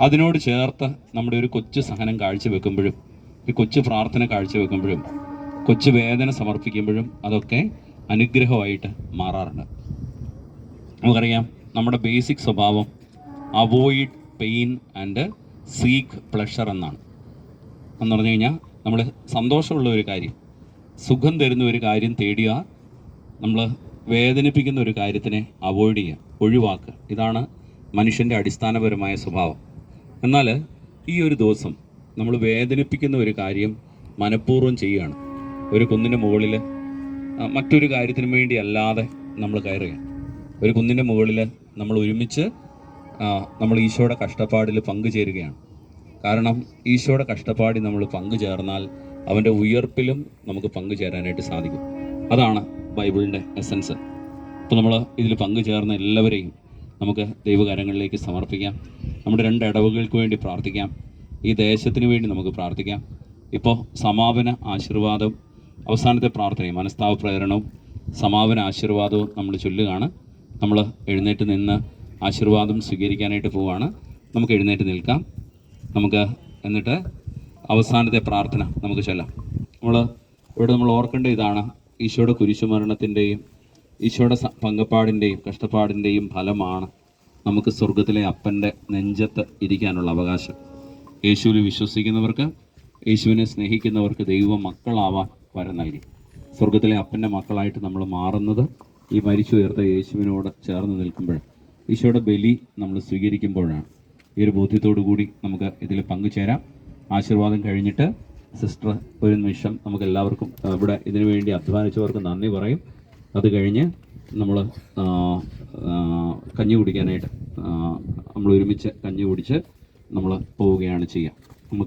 അതിനോട് ചേർത്ത് നമ്മുടെ ഒരു കൊച്ചു സഹനം കാഴ്ചവെക്കുമ്പോഴും ഒരു കൊച്ചു പ്രാർത്ഥന കാഴ്ചവെക്കുമ്പോഴും കൊച്ചു വേദന സമർപ്പിക്കുമ്പോഴും അതൊക്കെ അനുഗ്രഹമായിട്ട് മാറാറുണ്ട്. നമുക്കറിയാം നമ്മുടെ ബേസിക് സ്വഭാവം avoid pain and seek pleasure എന്നാണ്. എന്ന് പറഞ്ഞു കഴിഞ്ഞാൽ നമ്മൾ സന്തോഷമുള്ള ഒരു കാര്യം, സുഖം തരുന്ന ഒരു കാര്യം തേടിയാൽ നമ്മൾ വേദനിപ്പിക്കുന്ന ഒരു കാര്യത്തിനെ അവോയ്ഡ് ചെയ്യുക, ഒഴിവാക്കുക. ഇതാണ് മനുഷ്യൻ്റെ അടിസ്ഥാനപരമായ സ്വഭാവം. എന്നാൽ ഈ ഒരു ദിവസം നമ്മൾ വേദനിപ്പിക്കുന്ന ഒരു കാര്യം മനഃപൂർവ്വം ചെയ്യുകയാണ്. ഒരു കുന്നിൻ്റെ മുകളിൽ മറ്റൊരു കാര്യത്തിനു വേണ്ടി അല്ലാതെ നമ്മൾ കയറുകയാണ്. ഒരു കുന്നിൻ്റെ മുകളിൽ നമ്മൾ ഒരുമിച്ച് നമ്മൾ ഈശോയുടെ കഷ്ടപ്പാടിൽ പങ്കുചേരുകയാണ്. കാരണം ഈശോയുടെ കഷ്ടപ്പാടിൽ നമ്മൾ പങ്കുചേർന്നാൽ അവൻ്റെ ഉയർപ്പിലും നമുക്ക് പങ്കുചേരാനായിട്ട് സാധിക്കും. അതാണ് ബൈബിളിൻ്റെ എസൻസ്. അപ്പോൾ നമ്മൾ ഇതിൽ പങ്കുചേർന്ന എല്ലാവരെയും നമുക്ക് ദൈവകരങ്ങളിലേക്ക് സമർപ്പിക്കാം. നമ്മുടെ 2 ഇടവകൾക്ക് വേണ്ടി പ്രാർത്ഥിക്കാം. ഈ ദേശത്തിന് വേണ്ടി നമുക്ക് പ്രാർത്ഥിക്കാം. ഇപ്പോൾ സമാപന ആശീർവാദവും അവസാനത്തെ പ്രാർത്ഥനയും മനസ്താവ പ്രേരണവും സമാപന ആശീർവാദവും നമ്മൾ ചൊല്ലുകയാണ്. നമ്മൾ എഴുന്നേറ്റ് നിന്ന് ആശീർവാദം സ്വീകരിക്കാനായിട്ട് പോവുകയാണ്. നമുക്ക് എഴുന്നേറ്റ് നിൽക്കാം. നമുക്ക് എന്നിട്ട് അവസാനത്തെ പ്രാർത്ഥന നമുക്ക് ചൊല്ലാം. നമ്മൾ ഓർക്കേണ്ട ഇതാണ്, ഈശോയുടെ കുരിശുമരണത്തിൻ്റെയും ഈശോയുടെ പങ്കപ്പാടിൻ്റെയും കഷ്ടപ്പാടിൻ്റെയും ഫലമാണ് നമുക്ക് സ്വർഗത്തിലെ അപ്പൻ്റെ നെഞ്ചത്ത് ഇരിക്കാനുള്ള അവകാശം. യേശുവിൽ വിശ്വസിക്കുന്നവർക്ക്, യേശുവിനെ സ്നേഹിക്കുന്നവർക്ക് ദൈവ മക്കളാവാൻ വരുന്നതായിരിക്കും. സ്വർഗത്തിലെ അപ്പൻ്റെ മക്കളായിട്ട് നമ്മൾ മാറുന്നത് ഈ മരിച്ചുയർത്ത യേശുവിനോട് ചേർന്ന് നിൽക്കുമ്പോൾ, ഈശോയുടെ ബലി നമ്മൾ സ്വീകരിക്കുമ്പോഴാണ്. ഈ ഒരു ബോധ്യത്തോടു കൂടി നമുക്ക് ഇതിൽ പങ്കുചേരാം. ആശീർവാദം കഴിഞ്ഞിട്ട് സിസ്റ്റർ ഒരു നിമിഷം നമുക്ക് എല്ലാവർക്കും ഇവിടെ ഇതിനു വേണ്ടി അധ്വാനിച്ചവർക്ക് നന്ദി പറയും. അത് കഴിഞ്ഞ് നമ്മൾ കഞ്ഞി കുടിക്കാനായിട്ട് നമ്മൾ ഒരുമിച്ച് കഞ്ഞി കുടിച്ച് നമ്മൾ പോവുകയാണ് ചെയ്യുക.